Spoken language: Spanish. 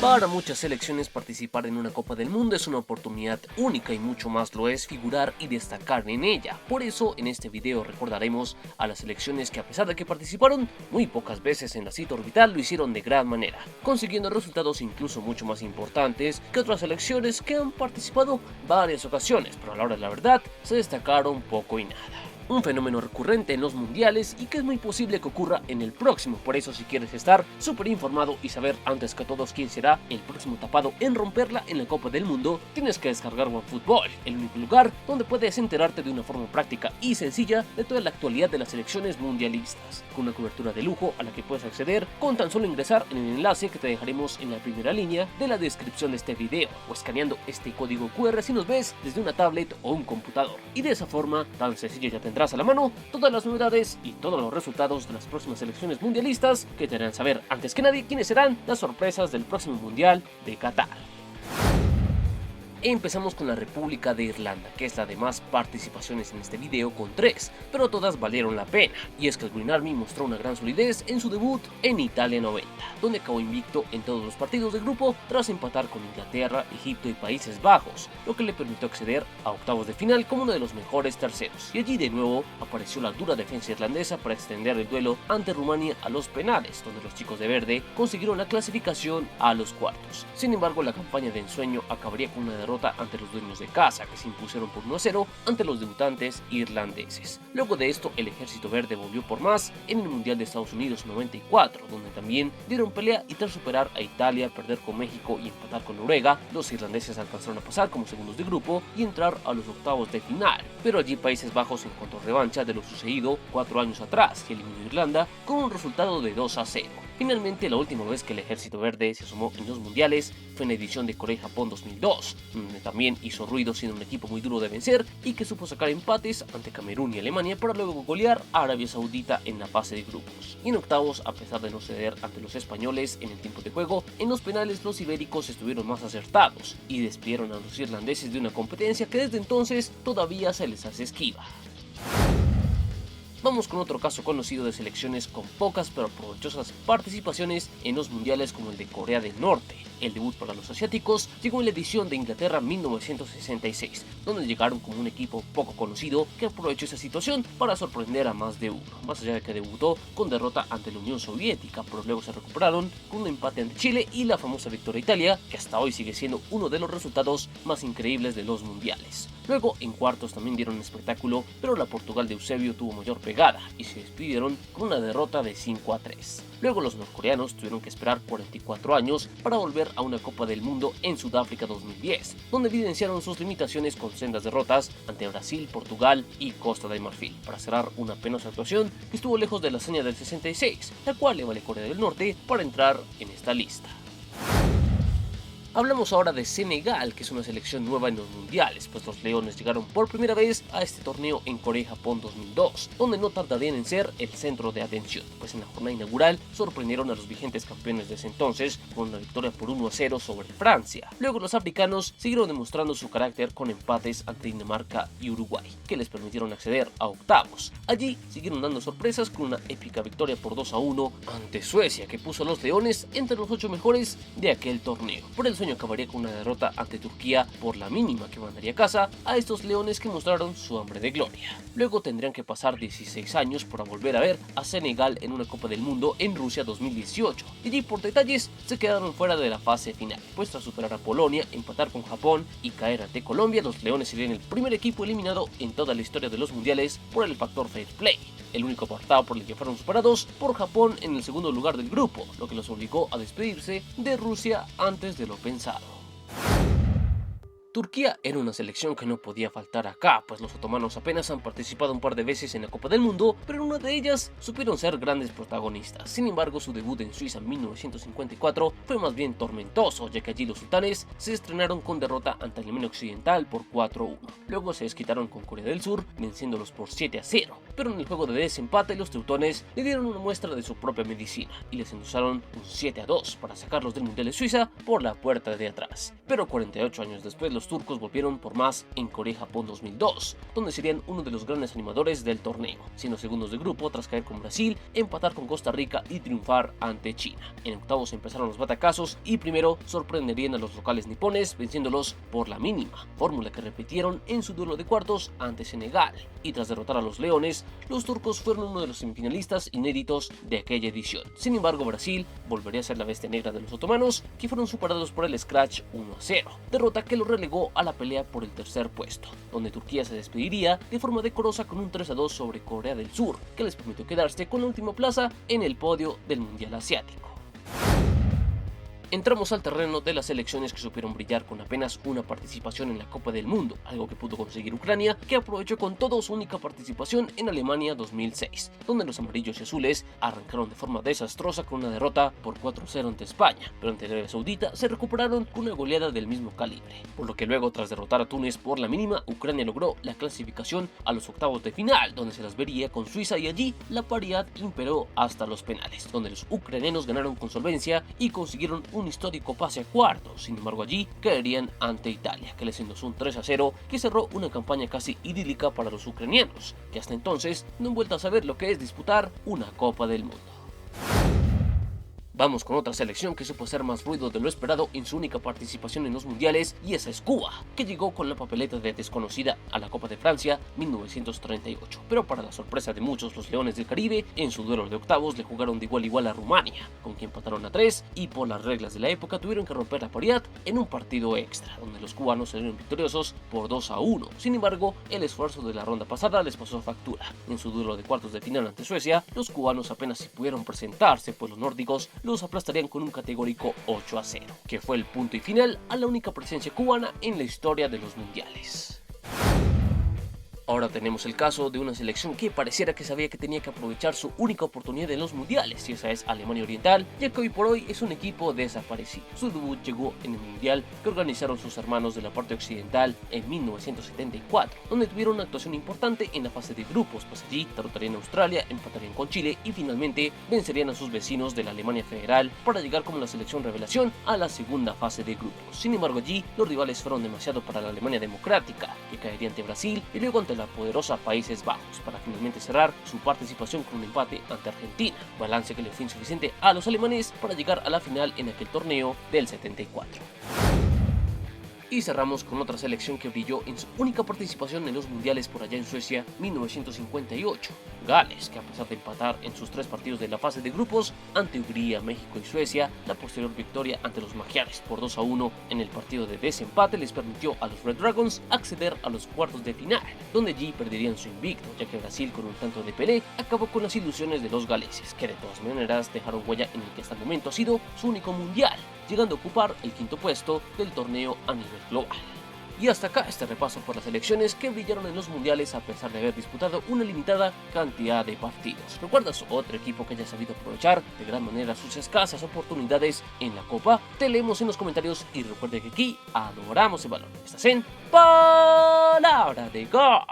Para muchas selecciones participar en una Copa del Mundo es una oportunidad única y mucho más lo es figurar y destacar en ella. Por eso en este video recordaremos a las selecciones que a pesar de que participaron muy pocas veces en la cita orbital lo hicieron de gran manera, consiguiendo resultados incluso mucho más importantes que otras selecciones que han participado varias ocasiones, pero a la hora de la verdad se destacaron poco y nada. Un fenómeno recurrente en los mundiales y que es muy posible que ocurra en el próximo. Por eso si quieres estar súper informado y saber antes que todos quién será el próximo tapado en romperla en la Copa del Mundo, tienes que descargar OneFootball, el único lugar donde puedes enterarte de una forma práctica y sencilla de toda la actualidad de las selecciones mundialistas, con una cobertura de lujo a la que puedes acceder con tan solo ingresar en el enlace que te dejaremos en la primera línea de la descripción de este video o escaneando este código QR si nos ves desde una tablet o un computador. Y de esa forma tan sencilla ya tendrás a la mano todas las novedades y todos los resultados de las próximas selecciones mundialistas que te harán saber antes que nadie quiénes serán las sorpresas del próximo mundial de Qatar. Empezamos con la República de Irlanda, que es la de más participaciones en este video con 3, pero todas valieron la pena, y es que el Green Army mostró una gran solidez en su debut en Italia 90, donde acabó invicto en todos los partidos del grupo tras empatar con Inglaterra, Egipto y Países Bajos, lo que le permitió acceder a octavos de final como uno de los mejores terceros, y allí de nuevo apareció la dura defensa irlandesa para extender el duelo ante Rumania a los penales, donde los chicos de verde consiguieron la clasificación a los cuartos. Sin embargo, la campaña de ensueño acabaría con una derrota ante los dueños de casa, que se impusieron por 1-0 ante los debutantes irlandeses. Luego de esto, el Ejército Verde volvió por más en el Mundial de Estados Unidos 94, donde también dieron pelea y tras superar a Italia, perder con México y empatar con Noruega, los irlandeses alcanzaron a pasar como segundos de grupo y entrar a los octavos de final. Pero allí Países Bajos encontró revancha de lo sucedido 4 años atrás y eliminó a Irlanda con un resultado de 2-0. Finalmente, la última vez que el Ejército Verde se sumó en los mundiales fue en la edición de Corea-Japón 2002, donde también hizo ruido siendo un equipo muy duro de vencer y que supo sacar empates ante Camerún y Alemania para luego golear a Arabia Saudita en la fase de grupos. Y en octavos, a pesar de no ceder ante los españoles en el tiempo de juego, en los penales los ibéricos estuvieron más acertados y despidieron a los irlandeses de una competencia que desde entonces todavía se les hace esquiva. Vamos con otro caso conocido de selecciones con pocas pero provechosas participaciones en los mundiales como el de Corea del Norte. El debut para los asiáticos llegó en la edición de Inglaterra 1966, donde llegaron como un equipo poco conocido que aprovechó esa situación para sorprender a más de uno, más allá de que debutó con derrota ante la Unión Soviética, pero luego se recuperaron con un empate ante Chile y la famosa victoria a Italia, que hasta hoy sigue siendo uno de los resultados más increíbles de los mundiales. Luego en cuartos también dieron espectáculo, pero la Portugal de Eusebio tuvo mayor pegada y se despidieron con una derrota de 5-3. Luego los norcoreanos tuvieron que esperar 44 años para volver a una Copa del Mundo en Sudáfrica 2010, donde evidenciaron sus limitaciones con sendas derrotas ante Brasil, Portugal y Costa de Marfil, para cerrar una penosa actuación que estuvo lejos de la hazaña del 66, la cual le vale a Corea del Norte para entrar en esta lista. Hablamos ahora de Senegal, que es una selección nueva en los mundiales, pues los leones llegaron por primera vez a este torneo en Corea-Japón 2002, donde no tardarían en ser el centro de atención, pues en la jornada inaugural sorprendieron a los vigentes campeones de ese entonces con una victoria por 1-0 sobre Francia. Luego los africanos siguieron demostrando su carácter con empates ante Dinamarca y Uruguay, que les permitieron acceder a octavos. Allí siguieron dando sorpresas con una épica victoria por 2-1 ante Suecia, que puso a los leones entre los 8 mejores de aquel torneo. Por el acabaría con una derrota ante Turquía por la mínima que mandaría a casa a estos leones que mostraron su hambre de gloria. Luego tendrían que pasar 16 años para volver a ver a Senegal en una Copa del Mundo en Rusia 2018, y allí por detalles se quedaron fuera de la fase final, pues tras superar a Polonia, empatar con Japón y caer ante Colombia, los leones serían el primer equipo eliminado en toda la historia de los mundiales por el factor fair play, el único apartado por el que fueron superados por Japón en el segundo lugar del grupo, lo que los obligó a despedirse de Rusia antes de lo pensado. Turquía era una selección que no podía faltar acá, pues los otomanos apenas han participado un par de veces en la Copa del Mundo, pero en una de ellas supieron ser grandes protagonistas. Sin embargo, su debut en Suiza en 1954 fue más bien tormentoso, ya que allí los sultanes se estrenaron con derrota ante Alemania Occidental por 4-1. Luego se desquitaron con Corea del Sur, venciéndolos por 7-0, pero en el juego de desempate los teutones le dieron una muestra de su propia medicina y les endulzaron un 7-2 para sacarlos del Mundial de Suiza por la puerta de atrás. Pero 48 años después los los turcos volvieron por más en Corea-Japón 2002, donde serían uno de los grandes animadores del torneo, siendo segundos de grupo tras caer con Brasil, empatar con Costa Rica y triunfar ante China. En octavos empezaron los batacazos y primero sorprenderían a los locales nipones venciéndolos por la mínima, fórmula que repitieron en su duelo de cuartos ante Senegal. Y tras derrotar a los leones, los turcos fueron uno de los semifinalistas inéditos de aquella edición. Sin embargo, Brasil volvería a ser la bestia negra de los otomanos, que fueron superados por el Scratch 1-0, derrota que lo relegó a la pelea por el tercer puesto, donde Turquía se despediría de forma decorosa con un 3-2 sobre Corea del Sur, que les permitió quedarse con la última plaza en el podio del Mundial Asiático. Entramos al terreno de las selecciones que supieron brillar con apenas una participación en la Copa del Mundo, algo que pudo conseguir Ucrania, que aprovechó con todo su única participación en Alemania 2006, donde los amarillos y azules arrancaron de forma desastrosa con una derrota por 4-0 ante España, pero ante Arabia Saudita se recuperaron con una goleada del mismo calibre, por lo que luego tras derrotar a Túnez por la mínima, Ucrania logró la clasificación a los octavos de final, donde se las vería con Suiza y allí la paridad imperó hasta los penales, donde los ucranianos ganaron con solvencia y consiguieron un histórico pase a cuartos. Sin embargo, allí caerían ante Italia, que les endosó un 3-0 que cerró una campaña casi idílica para los ucranianos, que hasta entonces no han vuelto a saber lo que es disputar una Copa del Mundo. Vamos con otra selección que supo hacer más ruido de lo esperado en su única participación en los mundiales, y esa es Cuba, que llegó con la papeleta de desconocida a la Copa de Francia 1938. Pero para la sorpresa de muchos, los Leones del Caribe en su duelo de octavos le jugaron de igual a igual a Rumania, con quien empataron a 3 y por las reglas de la época tuvieron que romper la paridad en un partido extra, donde los cubanos salieron victoriosos por 2-1. Sin embargo, el esfuerzo de la ronda pasada les pasó factura. En su duelo de cuartos de final ante Suecia, los cubanos apenas si pudieron presentarse, pues los nórdicos los aplastarían con un categórico 8-0, que fue el punto y final a la única presencia cubana en la historia de los mundiales. Ahora tenemos el caso de una selección que pareciera que sabía que tenía que aprovechar su única oportunidad en los mundiales, y esa es Alemania Oriental, ya que hoy por hoy es un equipo desaparecido. Su debut llegó en el mundial que organizaron sus hermanos de la parte occidental en 1974, donde tuvieron una actuación importante en la fase de grupos, pues allí derrotarían a Australia, empatarían con Chile y finalmente vencerían a sus vecinos de la Alemania Federal para llegar como la selección revelación a la segunda fase de grupos. Sin embargo, allí los rivales fueron demasiado para la Alemania Democrática, que caería ante Brasil y luego ante la poderosa Países Bajos, para finalmente cerrar su participación con un empate ante Argentina, balance que le fue insuficiente a los alemanes para llegar a la final en aquel torneo del 74. Y cerramos con otra selección que brilló en su única participación en los mundiales por allá en Suecia 1958, Gales, que a pesar de empatar en sus 3 partidos de la fase de grupos ante Hungría, México y Suecia, la posterior victoria ante los magiares por 2-1 en el partido de desempate les permitió a los Red Dragons acceder a los cuartos de final, donde allí perderían su invicto, ya que Brasil con un tanto de Pelé acabó con las ilusiones de los galeses, que de todas maneras dejaron huella en el que hasta el momento ha sido su único mundial, llegando a ocupar el 5º puesto del torneo a nivel global. Y hasta acá este repaso por las selecciones que brillaron en los mundiales a pesar de haber disputado una limitada cantidad de partidos. ¿Recuerdas otro equipo que haya sabido aprovechar de gran manera sus escasas oportunidades en la Copa? Te leemos en los comentarios y recuerda que aquí adoramos el balón. Estás en Palabra de Gol.